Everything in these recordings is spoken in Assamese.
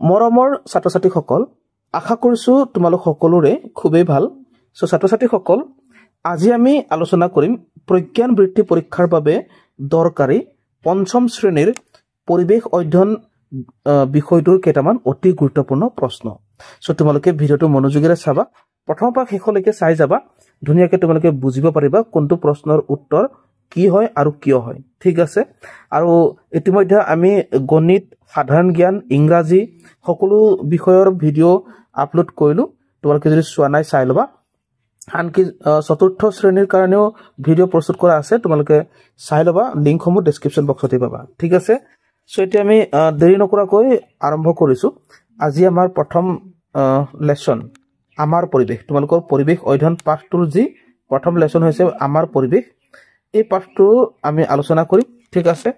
মৰমৰ ছাত্ৰ-ছাত্ৰীসকল, আশা কৰিছো তোমালোক সকলোৰে খুবেই ভাল। সো ছাত্ৰ-ছাত্ৰীসকল, আজি আমি আলোচনা কৰিম প্ৰজ্ঞান বৃত্তি পৰীক্ষাৰ বাবে দৰকাৰী পঞ্চম শ্ৰেণীৰ পৰিৱেশ অধ্যয়ন বিষয়টোৰ কেইটামান অতি গুৰুত্বপূৰ্ণ প্ৰশ্ন। সো তোমালোকে ভিডিঅটো মনোযোগেৰে চাবা, প্ৰথমৰ পৰা শেষলৈকে চাই যাবা, ধুনীয়াকৈ তোমালোকে বুজিব পাৰিবা কোনটো প্ৰশ্নৰ উত্তৰ কি হয় আৰু কিয় হয়। ঠিক আছে, আৰু ইতিমধ্যে আমি গণিত, সাধাৰণ জ্ঞান, ইংৰাজী সকলো বিষয়ৰ ভিডিঅ' আপলোড কৰিলো। তোমালোকে যদি চোৱা নাই চাই ল'বা। আনকি চতুৰ্থ শ্ৰেণীৰ কাৰণেও ভিডিঅ' প্ৰস্তুত কৰা আছে, তোমালোকে চাই ল'বা। লিংকসমূহ ডেছক্ৰিপশ্যন বক্সতে পাবা। ঠিক আছে, সো এতিয়া আমি দেৰি নকৰাকৈ আৰম্ভ কৰিছোঁ। আজি আমাৰ প্ৰথম লেচন আমাৰ পৰিৱেশ। তোমালোকৰ পৰিৱেশ অধ্যয়ন পাঠটোৰ যি প্ৰথম লেচন হৈছে আমাৰ পৰিৱেশ, এই পাঠটো আমি আলোচনা কৰিম। ঠিক আছে,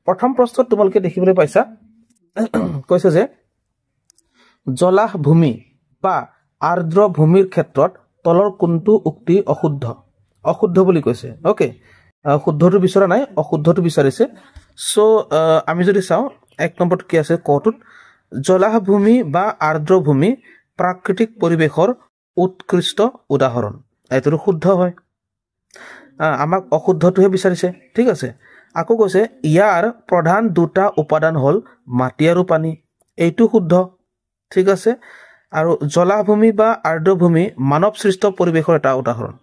প্ৰথম প্ৰশ্নত তোমালোকে দেখিবলৈ পাইছা, কৈছে যে জলাহভূমি বা আৰ্দ্ৰ ভূমিৰ ক্ষেত্ৰত তলৰ কোনটো উক্তি অশুদ্ধ? অশুদ্ধ বুলি কৈছে। অ'কে, শুদ্ধটো বিচৰা নাই, অশুদ্ধটো বিচাৰিছে। সো আমি যদি চাওঁ, এক নম্বৰত কি আছে কটোত, জলাহভূমি বা আৰ্দ্ৰভূমি প্ৰাকৃতিক পৰিৱেশৰ উৎকৃষ্ট উদাহৰণ। এইটোতো শুদ্ধ হয়, আমাক অশুদ্ধটোহে বিচাৰিছে। ঠিক আছে, আকৌ কৈছে ইয়াৰ প্ৰধান দুটা উপাদান হ'ল মাটি আৰু পানী। এইটো শুদ্ধ। ঠিক আছে, আৰু জলাভূমি বা আৰ্দ্ৰভূমি মানৱ সৃষ্ট পৰিৱেশৰ এটা উদাহৰণ।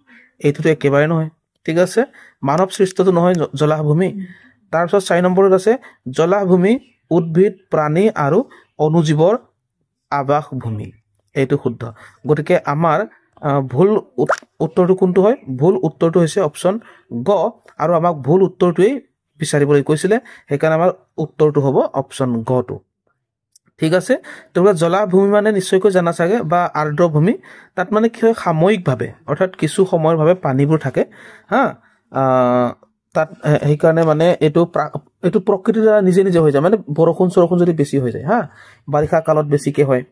এইটোতো একেবাৰে নহয়। ঠিক আছে, মানৱ সৃষ্টটো নহয় জলাভূমি। তাৰপিছত 4 নম্বৰত আছে জলাভূমি উদ্ভিদ, প্ৰাণী আৰু অনুজীৱৰ আৱাসভূমি। এইটো শুদ্ধ। গতিকে আমাৰ ভুল উত্তৰটো কোনটো হয়? ভুল উত্তৰটো হৈছে অপশ্যন গ, আৰু আমাক ভুল উত্তৰটোৱেই বিচাৰিবলৈ কৈছিলে, সেইকাৰণে আমাৰ উত্তৰটো হ'ব অপশ্যন গটো। ঠিক আছে, তোমৰা জলাভূমি মানে নিশ্চয়কৈ জানা চাগে, বা আৰ্দ্ৰভূমি, তাত মানে কি হয় সাময়িকভাৱে, অৰ্থাৎ কিছু সময়ৰ বাবে পানীবোৰ থাকে হা, তাত সেইকাৰণে মানে এইটো প্ৰকৃতিৰ দ্বাৰা নিজে নিজে হৈ যায়। মানে বৰষুণ যদি বেছি হৈ যায় হা, বাৰিষা কালত বেছিকৈ হয়,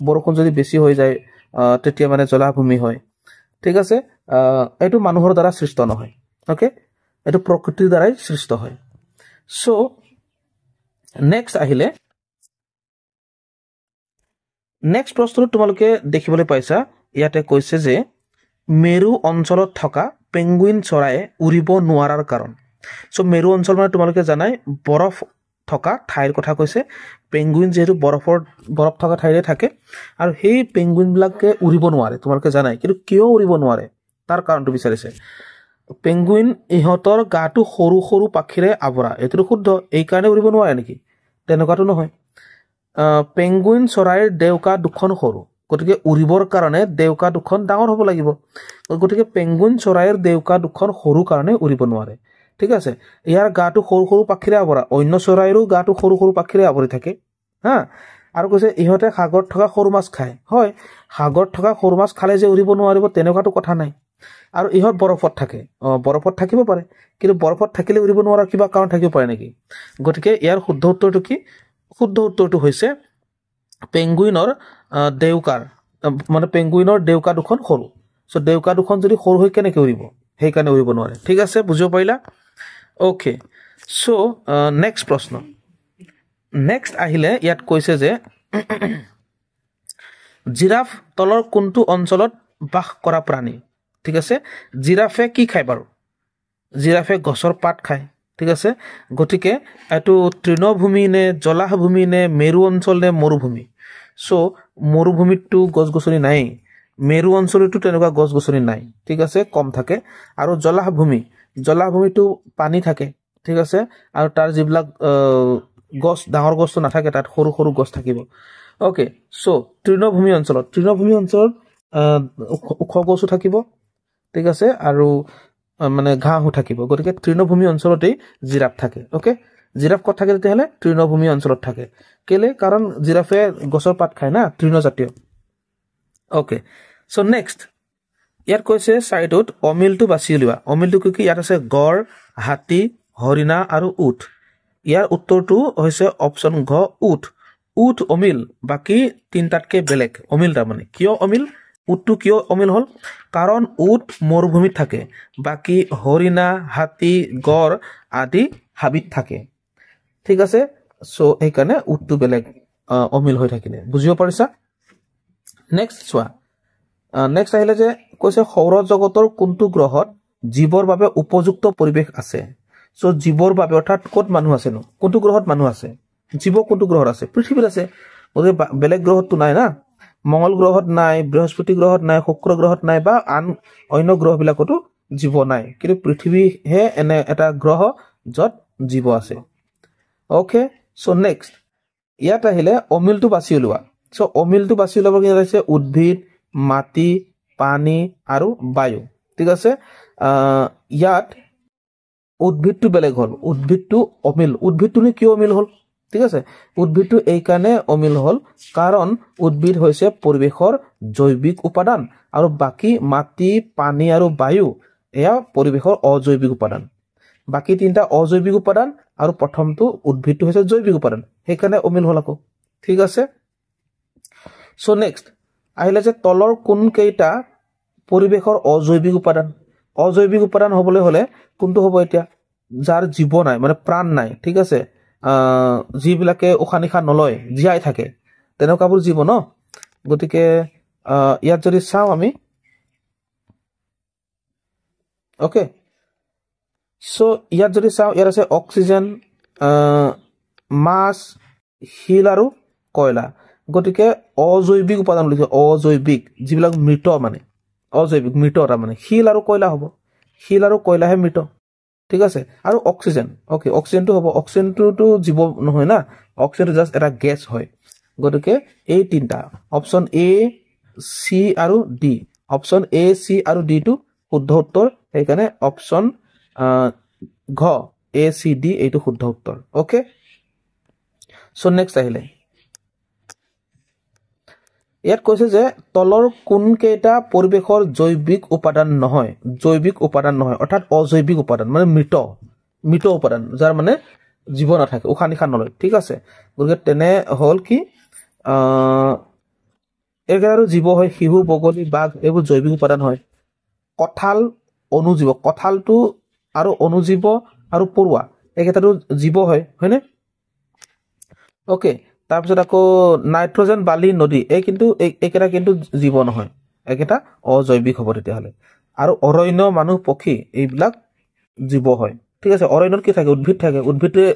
বৰষুণ যদি বেছি হৈ যায় তেতিয়া মানে জলাভূমি হয়। ঠিক আছে, এইটো মানুহৰ দ্বাৰা সৃষ্ট নহয়। অ'কে, এইটো প্ৰকৃতিৰ দ্বাৰাই সৃষ্ট হয়। সো নেক্সট আহিলে, নেক্সট প্ৰশ্নটো তোমালোকে দেখিবলৈ পাইছা, ইয়াতে কৈছে যে মেৰু অঞ্চলত থকা পেঙ্গুইন চৰায়ে উৰিব নোৱাৰাৰ কাৰণ। সো মেৰু অঞ্চল মানে তোমালোকে জানাই বৰফ থকা ঠাইৰ কথা কৈছে। পেঙ্গুইন যিহেতু বৰফ থকা ঠাইৰে থাকে, আৰু সেই পেঙ্গুইনবিলাকে উৰিব নোৱাৰে তোমালোকে জানাই, কিন্তু কিয় উৰিব নোৱাৰে তাৰ কাৰণটো বিচাৰিছে। পেঙ্গুইন ইহঁতৰ গাটো সৰু সৰু পাখিৰে আৱৰা। এইটোতো শুদ্ধ, এই কাৰণে উৰিব নোৱাৰে নেকি? তেনেকুৱাটো নহয়। পেঙ্গুইন চৰাইৰ ডেউকা দুখন সৰু, গতিকে উৰিবৰ কাৰণে ডেউকা দুখন ডাঙৰ হ'ব লাগিব। গতিকে পেঙ্গুইন চৰাইৰ ডেউকা দুখন সৰু কাৰণে উৰিব নোৱাৰে। ঠিক আছে, ইয়াৰ গাটো সৰু সৰু পাখিৰে আৱৰা। অন্য চৰাইৰো গাটো সৰু সৰু পাখিৰে আৱৰি থাকে হা। আৰু কৈছে ইহঁতে সাগৰত থকা সৰু মাছ খায়। হয়, সাগৰত থকা সৰু মাছ খালে যে উৰিব নোৱাৰিব তেনেকুৱাটো কথা নাই। আৰু ইহঁত বৰফত থাকে, বৰফত থাকিব পাৰে, কিন্তু বৰফত থাকিলে উৰিব নোৱাৰাৰ কিবা কাৰণ থাকিব পাৰে নেকি? গতিকে ইয়াৰ শুদ্ধ উত্তৰটো কি? শুদ্ধ উত্তৰটো হৈছে পেঙ্গুইনৰ ডেউকাৰ, মানে পেঙ্গুইনৰ ডেউকা দুখন সৰু। সো ডেউকা দুখন যদি সৰু হৈ কেনেকৈ উৰিব? সেইকাৰণে উৰিব নোৱাৰে। ঠিক আছে, বুজিব পাৰিলা? অ'কে, সো নেক্সট প্ৰশ্ন। নেক্সট আহিলে ইয়াত কৈছে যে জিৰাফ তলৰ কোনটো অঞ্চলত বাস কৰা প্ৰাণী? ঠিক আছে, জিৰাফে কি খায় বাৰু? জিৰাফে গছৰ পাত খায়। ঠিক আছে, গতিকে এইটো তৃণভূমি নে, জলাহভূমি নে, মেৰু অঞ্চল নে, মৰুভূমি? সো মৰুভূমিতটো গছ গছনি নাই, মেৰু অঞ্চলতো তেনেকুৱা গছ গছনি নাই। ঠিক আছে, কম থাকে। আৰু জলাহভূমিটো পানী থাকে। ঠিক আছে, আৰু তাৰ যিবিলাক গছ, ডাঙৰ গছটো নাথাকে, তাত সৰু সৰু গছ থাকিব। অ'কে, সো তৃণভূমি অঞ্চলত ওখ গছো থাকিব। ঠিক আছে, আৰু মানে ঘাঁহো থাকিব। গতিকে তৃণভূমি অঞ্চলতেই জিৰাফ থাকে। অ'কে, জিৰাফ ক'ত থাকে তেতিয়াহ'লে? তৃণভূমি অঞ্চলত থাকে। কেলে? কাৰণ জিৰাফে গছৰ পাত খায় না, তৃণজাতীয়। অ'কে, সো নেক্সট ইয়াত কৈছে চাইডত অমিলটো বাছি উলিওৱা। অমিলটো কি? ইয়াত আছে গড়, হাতী, হৰিণা আৰু উট। ইয়াৰ উত্তৰটো হৈছে অপশ্যন ঘ, উট। উট অমিল, বাকী তিনিটাতকৈ বেলেগ অমিল। তাৰমানে কিয় অমিল? উটটো কিয় অমিল হ'ল? কাৰণ উট মৰুভূমিত থাকে, বাকী হৰিণা, হাতী, গড় আদি হাবিত থাকে। ঠিক আছে, সো সেইকাৰণে উটটো বেলেগ। অমিল হৈ থাকিলে বুজিব পাৰিছা নেক্সট চোৱা নেক্সট আহিলে যে কৈছে সৌৰজগতৰ কোনটো গ্ৰহত জীৱৰ বাবে উপযুক্ত পৰিৱেশ আছে সো জীৱৰ বাবে অৰ্থাৎ ক'ত মানুহ আছে নো কোনটো গ্ৰহত মানুহ আছে জীৱ কোনটো গ্ৰহত আছে পৃথিৱীত আছে ওৰে বেলেগ গ্ৰহতটো নাই না মঙ্গল গ্ৰহত নাই বৃহস্পতি গ্ৰহত নাই শুক্ৰ গ্ৰহত নাই বা আন অন্য গ্ৰহবিলাকতো জীৱ নাই কিন্তু পৃথিৱী হে এনে এটা গ্ৰহ যত জীৱ আছে ওকে সো নেক্সট ইয়াত আহিলে অমিলটো বাছি উলোৱা সো অমিলটো বাছি উলাব কি আছে উদ্ভিদ মাটি পানী আৰু বায়ু ঠিক আছে ইয়াত উদ্ভিদটো বেলেগ হল উদ্ভিদটো অমিল উদ্ভিদটো কিয় অমিল হল ঠিক আছে উদ্ভিদটো এই কাৰণে অমিল হল কাৰণ উদ্ভিদ হৈছে পৰিৱেশৰ জৈৱিক উপাদান আৰু বাকি মাটি পানী আৰু বায়ু এয়া পৰিৱেশৰ অজৈৱিক উপাদান বাকি তিনটা অজৈৱিক উপাদান আৰু প্ৰথমটো উদ্ভিদটো হৈছে জৈৱিক উপাদান সেই কাৰণে অমিল হল আকৌ ঠিক আছে সো নেক্সট আহিলে যে তলৰ কোন কেইটা পৰিৱেশৰ অজৈৱিক উপাদান হ'বলৈ হলে কোনটো হ'ব এতিয়া যাৰ জীৱ নাই মানে প্ৰাণ নাই ঠিক আছে যিবিলাকে উশাহ নিশাহ নলয় জীয়াই থাকে তেনেকুৱাবোৰ জীৱ ন গতিকে ইয়াত যদি চাওঁ আমি ওকে সো ইয়াত যদি চাওঁ ইয়াত আছে অক্সিজেন মাছ শিল আৰু কয়লা গতিকে অজৈৱিক উপাদান লিখে অজৈৱিক যিবিলাক মৃত মানে অজৈৱিক মৃত এটা মানে শিল আৰু কয়লা হ'ব শিল আৰু কয়লাহে মৃত ঠিক আছে আৰু অক্সিজেন ওকে অক্সিজেনটো হ'ব অক্সিজেনটো জীৱ নহয় না অক্সিজেনটো জাস্ট এটা গেছ হয় গতিকে এই তিনটা অপচন এ সি আৰু ডি অপচন এ সি আৰু ডি টো শুদ্ধ উত্তৰ সেইকাৰণে অপচন ঘ এ সি ডি এইটো শুদ্ধ উত্তৰ ওকে সো নেক্সট আহিলে ইয়াত কৈছে যে তলৰ কোন কেইটা পৰিৱেশৰ জৈৱিক উপাদান নহয় অৰ্থাৎ অজৈৱিক উপাদান মানে মৃত উপাদান যাৰ মানে জীৱ নাথাকে উশাহ নিশাহ নলয় ঠিক আছে গতিকে তেনে হল কি একেবাৰে জীৱ হয় শিহু বগলী বাঘ এইবোৰ জৈৱিক উপাদান হয় কঁঠাল অনুজীৱ কঁঠালটো আৰু অনুজীৱ আৰু পৰুৱা একেটাটো জীৱ হয়নে ওকে তাৰপিছত আকৌ নাইট্ৰজেন বালি নদী এই কিন্তু একেটা কিন্তু জীৱ নহয় একেটা অজৈৱিক হ'ব তেতিয়াহলে আৰু অৰণ্য মানুহ পক্ষী এইবিলাক জীৱ হয় ঠিক আছে অৰণ্যত কি থাকে উদ্ভিদ থাকে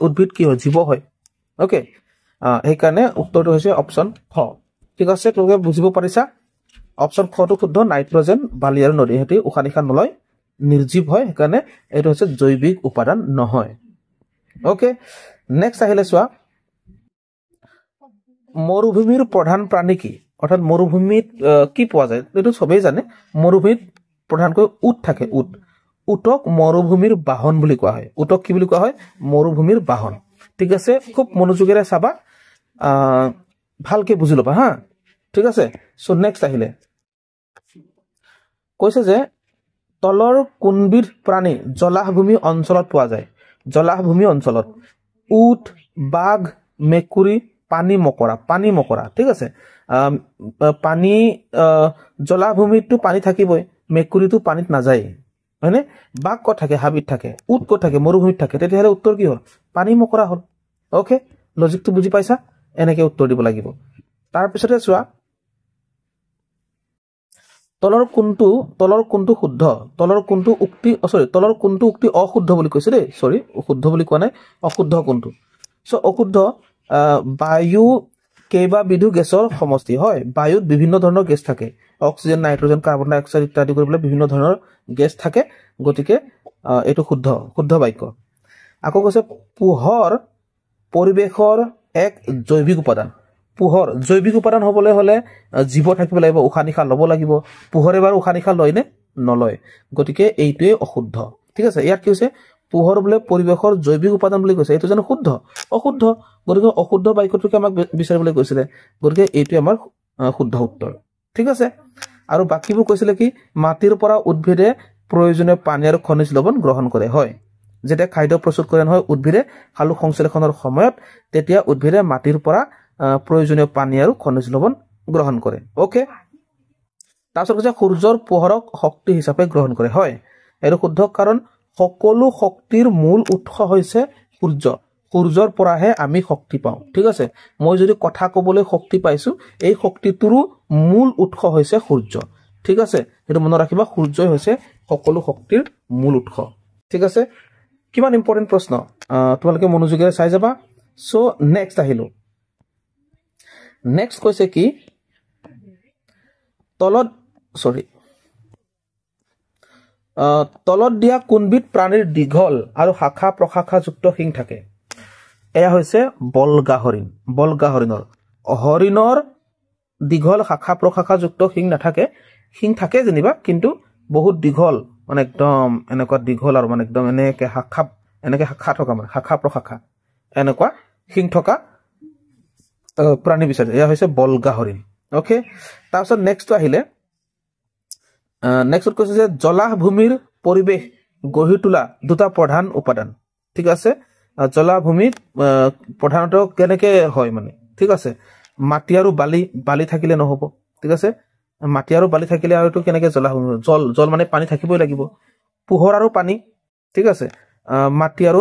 উদ্ভিদ কি হয় জীৱ হয় ওকে সেইকাৰণে উত্তৰটো হৈছে অপচন খ ঠিক আছে তোমালোকে বুজিব পাৰিছা অপচন খ টো শুদ্ধ নাইট্ৰজেন বালি আৰু নদী হেতি উশাহ নিশাহ নলয় নিৰ্জীৱ হয় সেইকাৰণে এইটো হৈছে জৈৱিক উপাদান নহয় ওকে নেক্সট আহিলে চোৱা মৰুভূমিৰ প্ৰধান প্ৰাণী কি অৰ্থাৎ মৰুভূমিত কি পোৱা যায় এইটো সবেই জানে মৰুভূমিত প্ৰধানকৈ উট থাকে উটক মৰুভূমিৰ বাহন বুলি কোৱা হয় উটক কি বুলি কোৱা হয় মৰুভূমিৰ বাহন ঠিক আছে খুব মনোযোগেৰে চাবা ভালকে বুজি লবা হা ঠিক আছে সো নেক্সট আহিলে কৈছে যে তলৰ কোনবিধ প্ৰাণী জলাহভূমি অঞ্চলত পোৱা যায় জলাহভূমি অঞ্চলত উট বাঘ মেকুৰী পানী মকৰা ঠিক আছে পানী জলাভূমিতো পানী থাকিবই মেকুৰীটো পানীত নাযায় হয়নে বাঘ ক'ত থাকে হাবিত থাকে উট ক'ত থাকে মৰুভূমিত থাকে তেতিয়াহলে উত্তৰ কি হ'ল পানী মকৰা হ'ল ওকে লজিকটো বুজি পাইছা এনেকে উত্তৰ দিব লাগিব তাৰ পিছতে চোৱা তলৰ কোনটো শুদ্ধ তলৰ কোনটো উক্তি অশুদ্ধ বুলি কৈছে দেই শুদ্ধ বুলি কোৱা নাই অশুদ্ধ কোনটো সো অশুদ্ধ বায়ু কেইবাবিধো গেছৰ সমষ্টি হয় বায়ুত বিভিন্ন ধৰণৰ গেছ থাকে অক্সিজেন নাইট্ৰজেন কাৰ্বন ডাই অক্সাইড ইত্যাদি কৰি বিভিন্ন ধৰণৰ গেছ থাকে গতিকে এইটো শুদ্ধ বাক্য আকৌ কৈছে পোহৰ পৰিৱেশৰ এক জৈৱিক উপাদান হ'বলৈ হলে জীৱ থাকিব লাগিব উশাহ নিশাহ ল'ব লাগিব পোহৰে বাৰু উশাহ নিশাহ লয় নে নলয় গতিকে এইটোৱে অশুদ্ধ ঠিক আছে ইয়াত কি হৈছে পোহৰ বোলে পৰিৱেশৰ জৈৱিক উপাদান বুলি কৈছে এইটো জানো অশুদ্ধ গতিকে অশুদ্ধ বাক্যটোকে আমাক বিচাৰিবলৈ কৈছিলে গতিকে এইটোৱে আমাৰ শুদ্ধ উত্তৰ ঠিক আছে আৰু বাকিবোৰ কৈছিলে কি মাটিৰ পৰা উদ্ভিদে প্ৰয়োজনীয় পানী আৰু খনিজ লৱণ গ্ৰহণ কৰে হয় যেতিয়া খাদ্য প্ৰস্তুত কৰে নহয় উদ্ভিদে সালোক সংশ্লেষণৰ সময়ত তেতিয়া উদ্ভিদে মাটিৰ পৰা প্ৰয়োজনীয় পানী আৰু খনিজ লৱণ গ্ৰহণ কৰে ওকে তাৰপিছত কৈছে সূৰ্যৰ পোহৰক শক্তি হিচাপে গ্ৰহণ কৰে হয় এইটো শুদ্ধ কাৰণ সকলো শক্তিৰ মূল উৎস হৈছে সূৰ্যৰ পৰাহে আমি শক্তি পাওঁ ঠিক আছে মই যদি কথা ক'বলৈ শক্তি পাইছো এই শক্তিটোৰ মূল উৎস হৈছে সূৰ্য ঠিক আছে এটো মনত ৰাখিবা সূৰ্যই হৈছে সকলো শক্তিৰ মূল উৎস ঠিক আছে কিমান ইম্পৰ্টেন্ট প্ৰশ্ন তোমালোকে মনোযোগেৰে চাই যাবা সো নেক্সট আহিলো নেক্সট কৈছে কি তলত দিয়া কোনবিধ প্ৰাণীৰ দীঘল আৰু শাখা প্ৰশাখাযুক্ত শিং থাকে এয়া হৈছে বলগাহৰিণৰ হৰিণৰ দীঘল শাখা প্ৰশাখাযুক্ত শিং নাথাকে শিং থাকে যেনিবা কিন্তু বহুত দীঘল মানে একদম এনেকুৱা দীঘল আৰু মানে একদম এনেকে শাখা থকা মানে শাখা প্ৰশাখা এনেকুৱা শিং থকা প্ৰাণী বিচাৰে এয়া হৈছে বলগাহৰিণ ওকে তাৰপিছত নেক্সট আহিলে নেক্সট কৈছে যে জলাভূমিৰ পৰিবেশ গঢ়ি তোলা দুটা প্ৰধান উপাদান ঠিক আছে জলাভূমিত প্ৰধানত কেনেকে হয় মানে ঠিক আছে মাটি আৰু বালি থাকিলে নহব ঠিক আছে মাটি আৰু বালি থাকিলে আৰু এটো কেনেকে জলাভূমি জল মানে পানী থাকিবই লাগিব পোহৰ আৰু পানী ঠিক আছে মাটি আৰু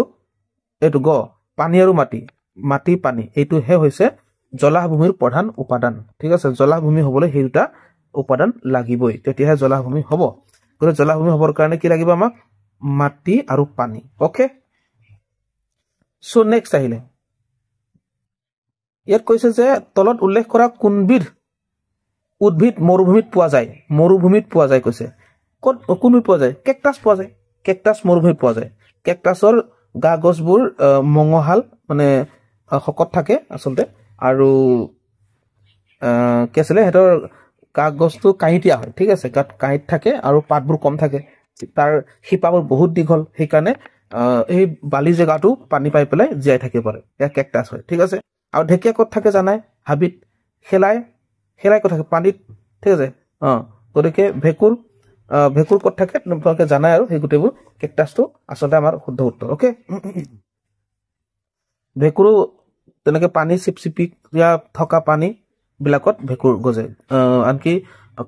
এটো পানী আৰু মাটি পানী এইটো হে হৈছে জলাভূমিৰ প্ৰধান উপাদান ঠিক আছে জলাভূমি হ'বলৈ সেই দুটা উপাদান লাগিবই তেতিয়াহে জলাভূমি হ'ব গৰে জলাভূমি হ'বৰ কাৰণে কি লাগিব আমাক মাটি আৰু পানী ওকে সো নেক্সট আহিলে ইয়াত কৈছে যে তলত উল্লেখ কৰা কোনবিধ উদ্ভিদ মৰুভূমিত পোৱা যায় কৈছে কোনবিধ পোৱা যায় কেকটাছ মৰুভূমিত পোৱা যায় কেকটাছৰ গা গছবোৰ মঙহাল মানে শকত থাকে আচলতে আৰু কি আছিলে হেতৰ কাগজটো কাঁইটিয়া হয় ঠিক আছে কাঁইট থাকে আৰু পাতবোৰ কম থাকে তাৰ শিপাবোৰ বহুত দীঘল সেই কাৰণে এই বালি জেগাটো পানী পাই পেলাই জিয়াই থাকিব পাৰে এয়া কেকটাছ হয় ঠিক আছে আৰু ঢেকিয়া ক'ত থাকে জানাই হাবিত খেলাই ক'ত থাকে পানীত ঠিক আছে গতিকে ভেকুৰ ক'ত থাকে তোমালোকে জানাই আৰু সেই গোটেইবোৰ কেকটাছটো আচলতে আমাৰ শুদ্ধ উত্তৰ ওকে ভেকুৰো তেনেকে পানী চিপচিপি থকা পানী বিলাকত ভেকুৰ গজে আনকি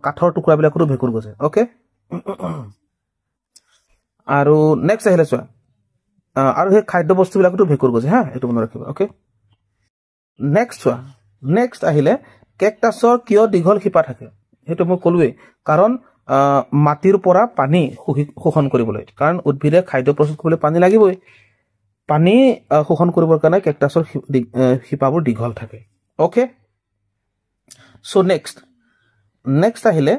কাঠৰ টুকুৰা বিলাকতো ভেকুৰ গজে ওকে আৰু নেক্সট আহিলে চোৱা আৰু সেই খাদ্য বস্তু বিলাকতো ভেকুৰ গজে হা এটো মনত ৰাখিবা ওকে নেক্সট আহিলে কেকটাছৰ কিয় দীঘল শিপা থাকে হেতু মই কলোৱে কাৰণ মাটিৰ পৰা পানী শোষণ কৰিবলৈ কাৰণ উদ্ভিদে খাদ্য প্ৰস্তুত কৰিবলৈ পানী লাগিবই পানী শোষণ কৰিবৰ কাৰণে কেকটাছৰ শিপাবোৰ দীঘল থাকে ওকে সো নেক্সট আহিলে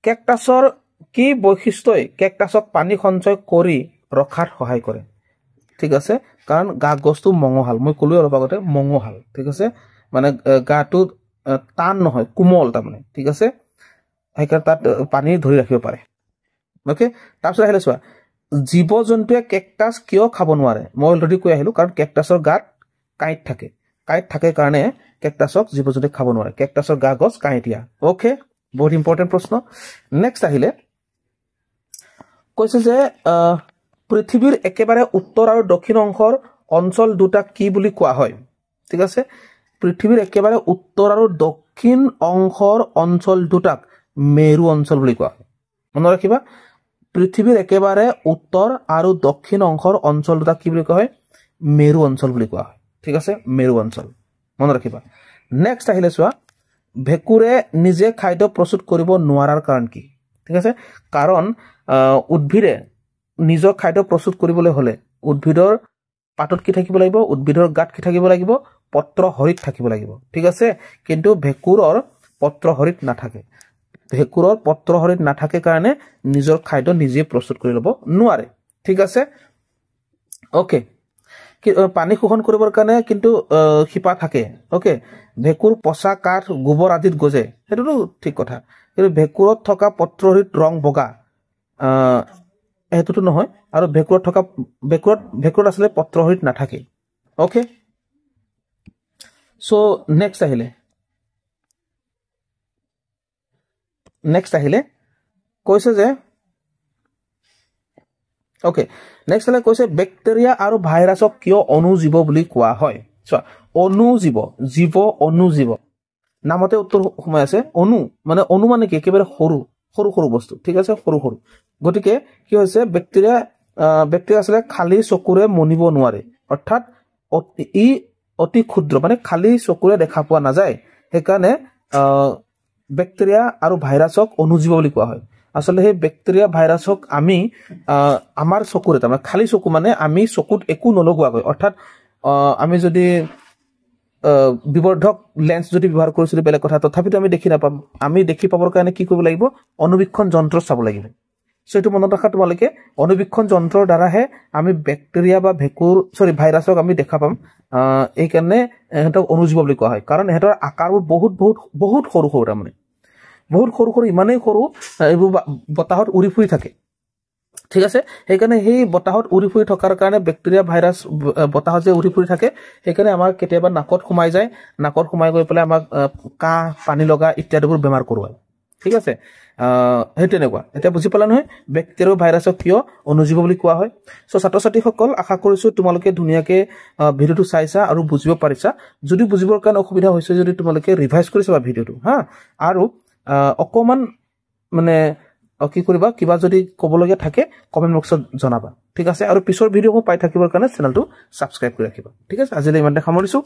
কেকটাছৰ কি বৈশিষ্ট্যই কেকটাছক পানী সঞ্চয় কৰি ৰখাত সহায় কৰে ঠিক আছে কাৰণ গা গছটো মঙহাল মই কলোৱে অলপ আগতে মঙহাল ঠিক আছে মানে গাটো টান নহয় কোমল তাৰমানে ঠিক আছে সেইকাৰণে তাত পানী ধৰি ৰাখিব পাৰে ওকে তাৰপিছত আহিলে চোৱা জীৱ জন্তুৱে কেকটাছ কিয় খাব নোৱাৰে মই অলৰেডি কৈ আহিলো কাৰণ কেকটাছৰ গাত কাঁইট থাকে কাৰণে কেকটাছক জীৱ জন্তুৱে খাব নোৱাৰে কেকটাছৰ গা গছ কাঁইটিয়া ওকে বহুত ইম্পৰ্টেন্ট প্ৰশ্ন নেক্সট আহিলে কৈছে যে পৃথিৱীৰ একেবাৰে উত্তৰ আৰু দক্ষিণ অংশৰ অঞ্চল দুটা কি বুলি কোৱা হয় ঠিক আছে পৃথিৱীৰ একেবাৰে উত্তৰ আৰু দক্ষিণ অংশৰ অঞ্চল দুটাক মেৰু অঞ্চল বুলি কোৱা হয় মনত ৰাখিবা পৃথিৱীৰ একেবাৰে উত্তৰ আৰু দক্ষিণ অংশৰ অঞ্চল দুটা কি বুলি কোৱা হয় মেৰু অঞ্চল বুলি কোৱা হয় ঠিক আছে মেৰু অঞ্চল মনত ৰাখিবা নেক্সট আহিলে চোৱা ভেকুৰে নিজে খাদ্য প্ৰস্তুত কৰিব নোৱাৰাৰ কাৰণ কি ঠিক আছে কাৰণ উদ্ভিদে নিজৰ খাদ্য প্ৰস্তুত কৰিবলৈ হলে উদ্ভিদৰ পাতত কি থাকিব লাগিব উদ্ভিদৰ গাত কি থাকিব লাগিব পত্ৰ হৰিত থাকিব লাগিব ঠিক আছে কিন্তু ভেকুৰৰ পত্ৰ হৰিত নাথাকে ভেকুৰৰ পত্ৰ হৰিত নাথাকে কাৰণে নিজৰ খাদ্য নিজে প্ৰস্তুত কৰি ল'ব নোৱাৰে ঠিক আছে ওকে পানী শোষণ কৰিবৰ কাৰণে কিন্তু শিপা থাকে ওকে ভেকুৰ পচা কাঠ গোবৰ আদিত গজে হেতুটো ঠিক কথা কিন্তু ভেকুৰত থকা পত্ৰ হৰিত ৰং বগা হেতুটো নহয় আৰু ভেকুৰত আসলে পত্ৰ হৰিত নাথাকে ওকে সো নেক্সট আহিলে কৈছে যে ওকে নেক্সট হলে কৈছে ব্যাকটেৰিয়া আৰু ভাইৰাছক কিয় অনুজীৱ বুলি কোৱা হয় চোৱা অনুজীৱ নামতে উত্তৰ সোমাই আছে অনু মানে কি একেবাৰে সৰু বস্তু ঠিক আছে সৰু গতিকে কি হৈছে ব্যাকটেৰিয়া বেক্টেৰিয়া আচলতে খালী চকুৰে মনিব নোৱাৰে অৰ্থাৎ ই অতি ক্ষুদ্ৰ মানে খালী চকুৰে দেখা পোৱা নাযায় সেইকাৰণে বেক্টেৰিয়া আৰু ভাইৰাছক অনুজীৱ বুলি কোৱা হয় আচলতে সেই বেক্টেৰিয়া ভাইৰাছক আমি আমাৰ চকুৰে তাৰমানে খালী চকু মানে আমি চকুত একো নলগোৱাকৈ অৰ্থাৎ আমি যদি বিবৰ্ধক লেন্স যদি ব্যৱহাৰ কৰিছিলো বেলেগ কথা তথাপিতো আমি দেখি নাপাম আমি দেখি পাবৰ কাৰণে কি কৰিব লাগিব অনুবীক্ষণ যন্ত্ৰ চাব লাগিব সো এটো মনত ৰাখা তোমালোকে অনুবীক্ষণ যন্ত্ৰৰ দ্বাৰাহে আমি বেক্টেৰিয়া বা ভাইৰাছক আমি দেখা পাম এই কাৰণে এহঁতক অনুজীৱ বুলি কোৱা হয় কাৰণ এহঁতৰ আকাৰবোৰ বহুত সৰু সৰু তাৰমানে বহুত সৰু সৰু ইমানেই সৰু এইবোৰ বতাহত উৰি ফুৰি থাকে ঠিক আছে সেইকাৰণে সেই বতাহত উৰি ফুৰি থকাৰ কাৰণে বেক্টেৰিয়া ভাইৰাছ বতাহত যে উৰি ফুৰি থাকে সেইকাৰণে আমাৰ কেতিয়াবা নাকত সোমাই যায় নাকত সোমাই গৈ পেলাই আমাক কাহ পানী লগা ইত্যাদিবোৰ বেমাৰ কৰোৱায় ঠিক আছে সেই তেনেকুৱা এটা বুজি পালা নহয় বেক্টেৰিয়া ভাইৰাছক কিয় অনুজীৱ বুলি কোৱা হয় সো ছাত্ৰ ছাত্ৰীসকল আশা কৰিছো তোমালোকে ধুনীয়াকে ভিডিওটো চাইছা আৰু বুজিব পাৰিছা যদি বুজিবৰ কাৰণে অসুবিধা হৈছে যদি তোমালোকে ৰিভাইজ কৰিছা ভিডিওটো হা আৰু অকমান মানে কি কৰিবা কিবা যদি ক'বলগীয়া থাকে কমেন্ট বক্সত জনাবা ঠিক আছে আৰু পিছৰ ভিডিঅ' পাই থাকিবৰ কাৰণে চেনেলটো সাবস্ক্ৰাইব কৰি ৰাখিবা ঠিক আছে আজিলৈ ইমানতে সামৰিছো